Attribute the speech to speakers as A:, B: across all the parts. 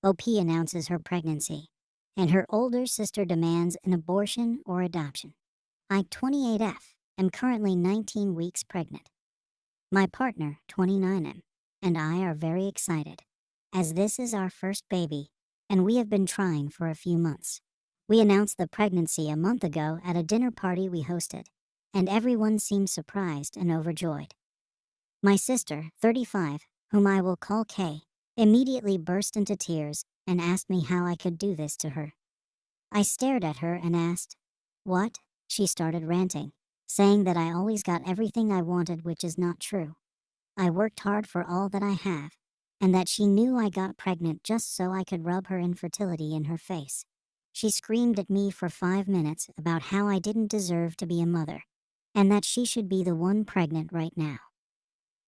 A: OP announces her pregnancy, and her older sister demands an abortion or adoption. I, 28F, am currently 19 weeks pregnant. My partner, 29M, and I are very excited, as this is our first baby, and we have been trying for a few months. We announced the pregnancy a month ago at a dinner party we hosted, and everyone seemed surprised and overjoyed. My sister, 35, whom I will call Kay, immediately burst into tears and asked me how I could do this to her. I stared at her and asked, "What?" She started ranting, saying that I always got everything I wanted, which is not true. I worked hard for all that I have, and that she knew I got pregnant just so I could rub her infertility in her face. She screamed at me for 5 minutes about how I didn't deserve to be a mother, and that she should be the one pregnant right now.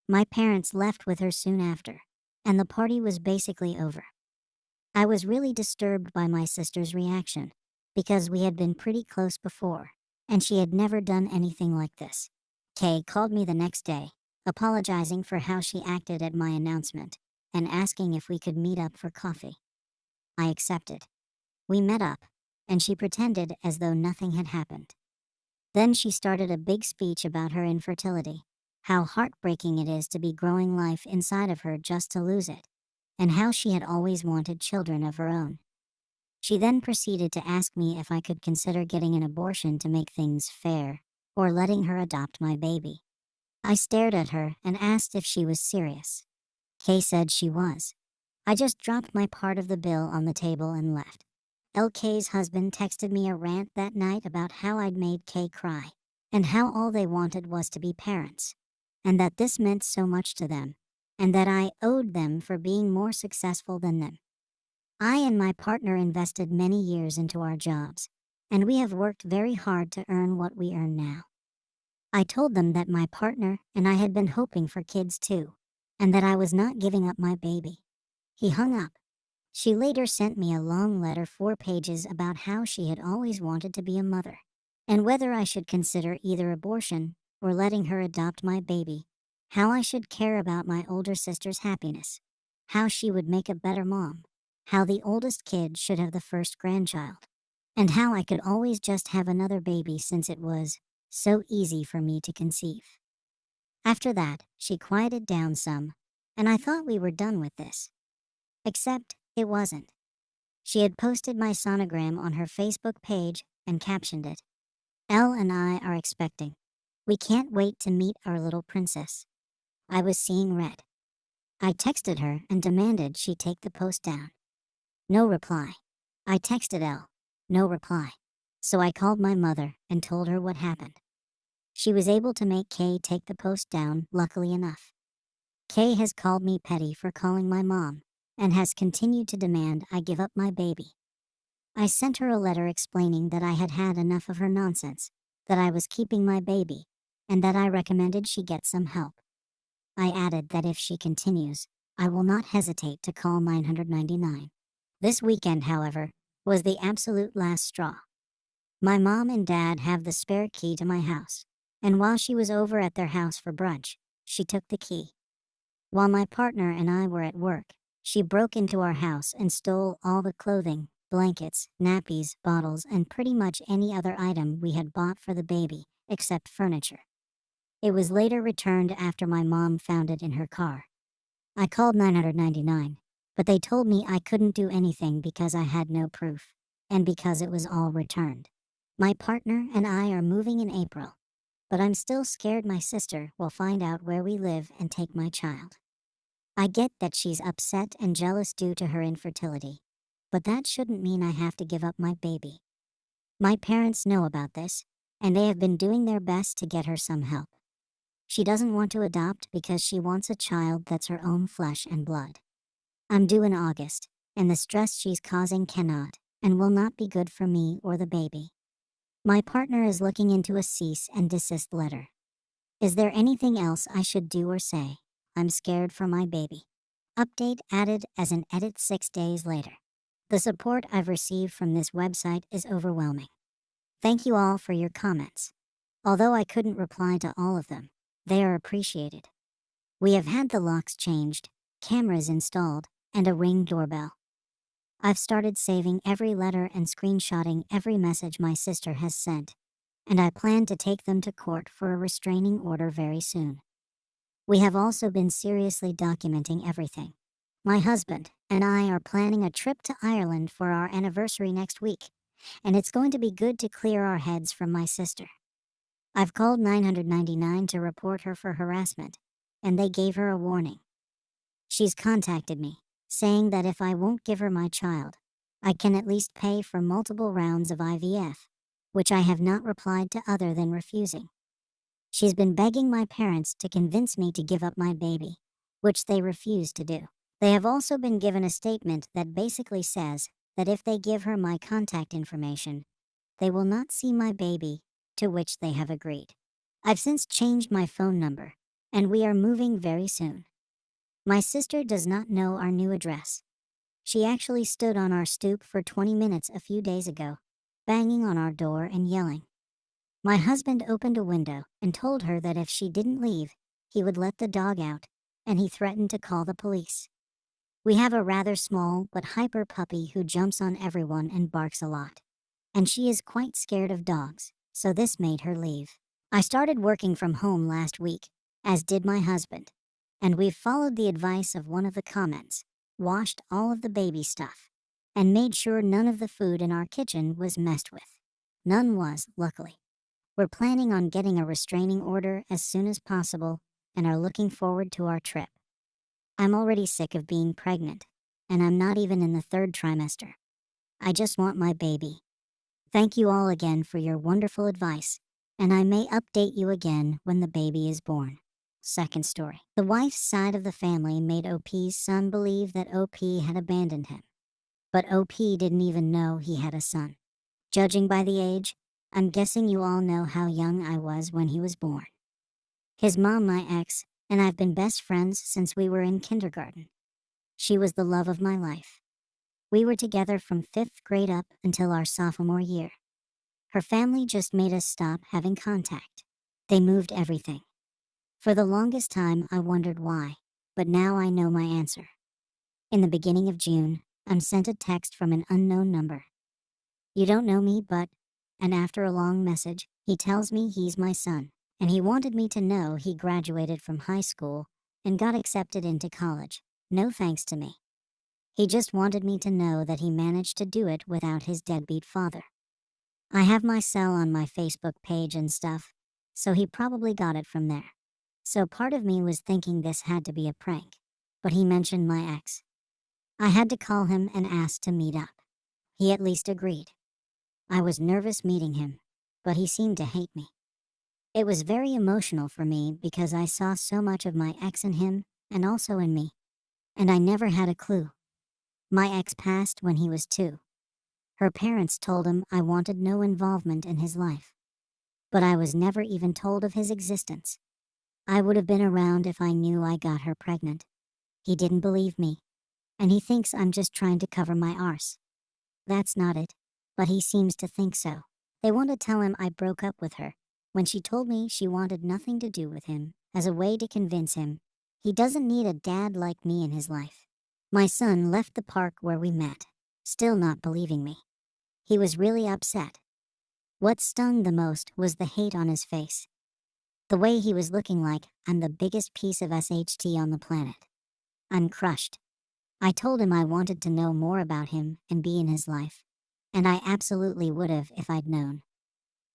A: My parents left with her soon after, and the party was basically over. I was really disturbed by my sister's reaction, because we had been pretty close before, and she had never done anything like this. Kay called me the next day, apologizing for how she acted at my announcement, and asking if we could meet up for coffee. I accepted. We met up, and she pretended as though nothing had happened. Then she started a big speech about her infertility, how heartbreaking it is to be growing life inside of her just to lose it, and how she had always wanted children of her own. She then proceeded to ask me if I could consider getting an abortion to make things fair, or letting her adopt my baby. I stared at her and asked if she was serious. Kay said she was. I just dropped my part of the bill on the table and left. LK's husband texted me a rant that night about how I'd made Kay cry, and how all they wanted was to be parents, and that this meant so much to them, and that I owed them for being more successful than them. I and my partner invested many years into our jobs, and we have worked very hard to earn what we earn now. I told them that my partner and I had been hoping for kids too, and that I was not giving up my baby. He hung up. She later sent me a long letter, 4 pages, about how she had always wanted to be a mother, and whether I should consider either abortion or letting her adopt my baby, how I should care about my older sister's happiness, how she would make a better mom, how the oldest kid should have the first grandchild, and how I could always just have another baby since it was so easy for me to conceive. After that, she quieted down some, and I thought we were done with this. Except it wasn't. She had posted my sonogram on her Facebook page and captioned it, "Elle and I are expecting. We can't wait to meet our little princess." I was seeing red. I texted her and demanded she take the post down. No reply. I texted Elle. No reply. So I called my mother and told her what happened. She was able to make Kay take the post down, luckily enough. Kay has called me petty for calling my mom, and has continued to demand I give up my baby. I sent her a letter explaining that I had had enough of her nonsense, that I was keeping my baby, and that I recommended she get some help. I added that if she continues, I will not hesitate to call 999. This weekend, however, was the absolute last straw. My mom and dad have the spare key to my house, and while she was over at their house for brunch, she took the key. While my partner and I were at work, she broke into our house and stole all the clothing, blankets, nappies, bottles, and pretty much any other item we had bought for the baby, except furniture. It was later returned after my mom found it in her car. I called 999, but they told me I couldn't do anything because I had no proof, and because it was all returned. My partner and I are moving in April, but I'm still scared my sister will find out where we live and take my child. I get that she's upset and jealous due to her infertility, but that shouldn't mean I have to give up my baby. My parents know about this, and they have been doing their best to get her some help. She doesn't want to adopt because she wants a child that's her own flesh and blood. I'm due in August, and the stress she's causing cannot and will not be good for me or the baby. My partner is looking into a cease and desist letter. Is there anything else I should do or say? I'm scared for my baby. Update added as an edit 6 days later. The support I've received from this website is overwhelming. Thank you all for your comments. Although I couldn't reply to all of them, they are appreciated. We have had the locks changed, cameras installed, and a Ring doorbell. I've started saving every letter and screenshotting every message my sister has sent, and I plan to take them to court for a restraining order very soon. We have also been seriously documenting everything. My husband and I are planning a trip to Ireland for our anniversary next week, and it's going to be good to clear our heads from my sister. I've called 999 to report her for harassment, and they gave her a warning. She's contacted me, saying that if I won't give her my child, I can at least pay for multiple rounds of IVF, which I have not replied to other than refusing. She's been begging my parents to convince me to give up my baby, which they refuse to do. They have also been given a statement that basically says that if they give her my contact information, they will not see my baby, to which they have agreed. I've since changed my phone number, and we are moving very soon. My sister does not know our new address. She actually stood on our stoop for 20 minutes a few days ago, banging on our door and yelling. My husband opened a window and told her that if she didn't leave, he would let the dog out, and he threatened to call the police. We have a rather small but hyper puppy who jumps on everyone and barks a lot. And she is quite scared of dogs, so this made her leave. I started working from home last week, as did my husband, and we've followed the advice of one of the comments, washed all of the baby stuff, and made sure none of the food in our kitchen was messed with. None was, luckily. We're planning on getting a restraining order as soon as possible and are looking forward to our trip. I'm already sick of being pregnant, and I'm not even in the 3rd trimester. I just want my baby. Thank you all again for your wonderful advice, and I may update you again when the baby is born. Second story. The wife's side of the family made OP's son believe that OP had abandoned him, but OP didn't even know he had a son. Judging by the age, I'm guessing you all know how young I was when he was born. His mom, my ex, and I've been best friends since we were in kindergarten. She was the love of my life. We were together from 5th grade up until our sophomore year. Her family just made us stop having contact. They moved everything. For the longest time, I wondered why, but now I know my answer. In the beginning of June, I'm sent a text from an unknown number. You don't know me, but, and after a long message, he tells me he's my son, and he wanted me to know he graduated from high school and got accepted into college. No thanks to me. He just wanted me to know that he managed to do it without his deadbeat father. I have my cell on my Facebook page and stuff, so he probably got it from there. So part of me was thinking this had to be a prank, but he mentioned my ex. I had to call him and ask to meet up. He at least agreed. I was nervous meeting him, but he seemed to hate me. It was very emotional for me because I saw so much of my ex in him and also in me, and I never had a clue. My ex passed when he was 2. Her parents told him I wanted no involvement in his life, but I was never even told of his existence. I would have been around if I knew I got her pregnant. He didn't believe me, and he thinks I'm just trying to cover my arse. That's not it, but he seems to think so. They want to tell him I broke up with her, when she told me she wanted nothing to do with him, as a way to convince him he doesn't need a dad like me in his life. My son left the park where we met, still not believing me. He was really upset. What stung the most was the hate on his face. The way he was looking like I'm the biggest piece of SHT on the planet. I'm crushed. I told him I wanted to know more about him and be in his life, and I absolutely would have if I'd known.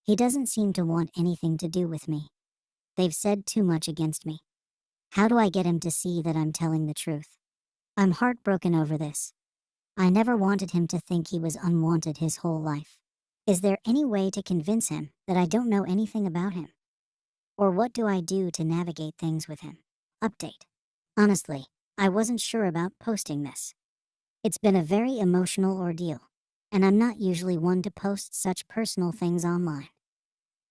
A: He doesn't seem to want anything to do with me. They've said too much against me. How do I get him to see that I'm telling the truth? I'm heartbroken over this. I never wanted him to think he was unwanted his whole life. Is there any way to convince him that I don't know anything about him? Or what do I do to navigate things with him? Update. Honestly, I wasn't sure about posting this. It's been a very emotional ordeal, and I'm not usually one to post such personal things online.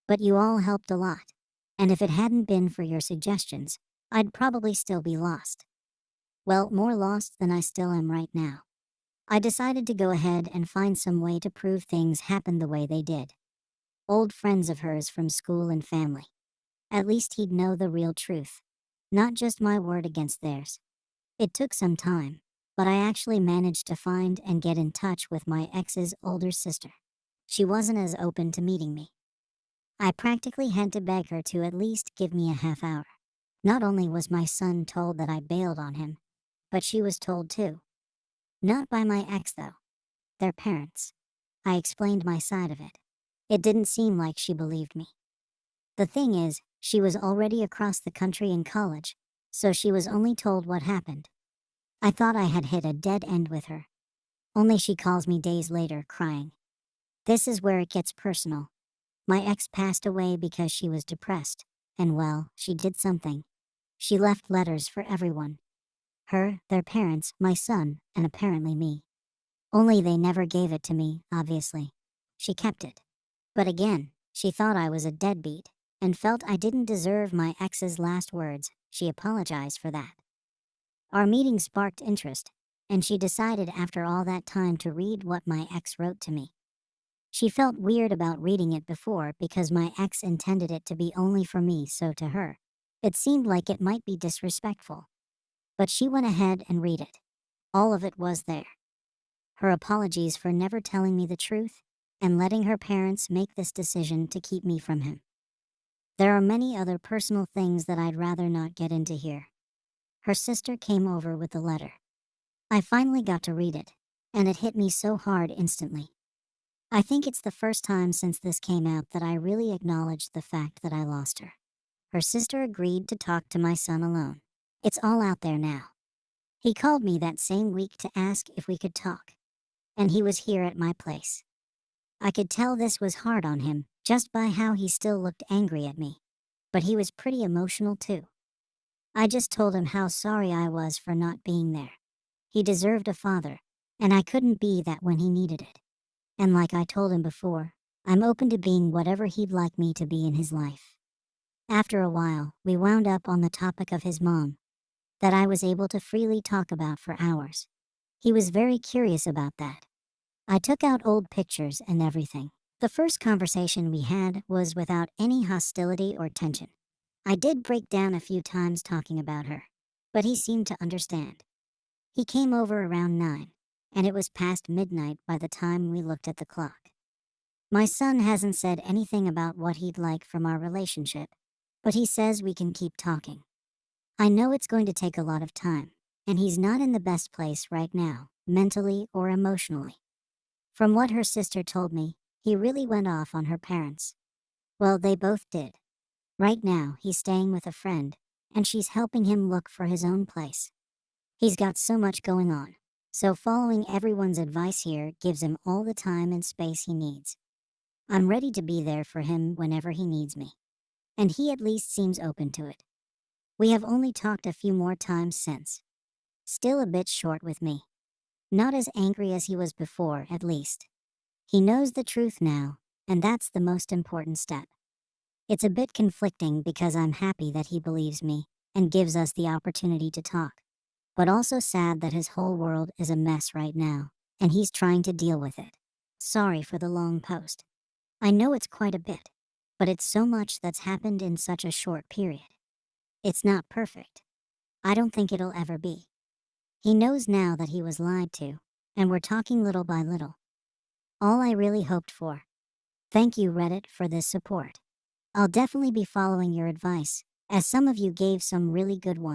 A: But you all helped a lot, and if it hadn't been for your suggestions, I'd probably still be lost. Well, more lost than I still am right now. I decided to go ahead and find some way to prove things happened the way they did. Old friends of hers from school and family. At least he'd know the real truth, not just my word against theirs. It took some time, but I actually managed to find and get in touch with my ex's older sister. She wasn't as open to meeting me. I practically had to beg her to at least give me a half hour. Not only was my son told that I bailed on him, but she was told too. Not by my ex though, their parents. I explained my side of it. It didn't seem like she believed me. The thing is, she was already across the country in college, so she was only told what happened. I thought I had hit a dead end with her. Only she calls me days later, crying. This is where it gets personal. My ex passed away because she was depressed, and well, she did something. She left letters for everyone. Her, their parents, my son, and apparently me. Only they never gave it to me, obviously. She kept it. But again, she thought I was a deadbeat, and felt I didn't deserve my ex's last words. She apologized for that. Our meeting sparked interest, and she decided after all that time to read what my ex wrote to me. She felt weird about reading it before because my ex intended it to be only for me, so to her, it seemed like it might be disrespectful. But she went ahead and read it. All of it was there. Her apologies for never telling me the truth and letting her parents make this decision to keep me from him. There are many other personal things that I'd rather not get into here. Her sister came over with the letter. I finally got to read it, and it hit me so hard instantly. I think it's the first time since this came out that I really acknowledged the fact that I lost her. Her sister agreed to talk to my son alone. It's all out there now. He called me that same week to ask if we could talk, and he was here at my place. I could tell this was hard on him just by how he still looked angry at me, but he was pretty emotional too. I just told him how sorry I was for not being there. He deserved a father, and I couldn't be that when he needed it. And like I told him before, I'm open to being whatever he'd like me to be in his life. After a while, we wound up on the topic of his mom, that I was able to freely talk about for hours. He was very curious about that. I took out old pictures and everything. The first conversation we had was without any hostility or tension. I did break down a few times talking about her, but he seemed to understand. He came over around 9, and it was past midnight by the time we looked at the clock. My son hasn't said anything about what he'd like from our relationship, but he says we can keep talking. I know it's going to take a lot of time, and he's not in the best place right now, mentally or emotionally. From what her sister told me, he really went off on her parents. Well, they both did. Right now, he's staying with a friend, and she's helping him look for his own place. He's got so much going on, so following everyone's advice here gives him all the time and space he needs. I'm ready to be there for him whenever he needs me, and he at least seems open to it. We have only talked a few more times since. Still a bit short with me. Not as angry as he was before, at least. He knows the truth now, and that's the most important step. It's a bit conflicting because I'm happy that he believes me and gives us the opportunity to talk, but also sad that his whole world is a mess right now, and he's trying to deal with it. Sorry for the long post. I know it's quite a bit, but it's so much that's happened in such a short period. It's not perfect. I don't think it'll ever be. He knows now that he was lied to, and we're talking little by little. All I really hoped for. Thank you, Reddit, for this support. I'll definitely be following your advice, as some of you gave some really good ones.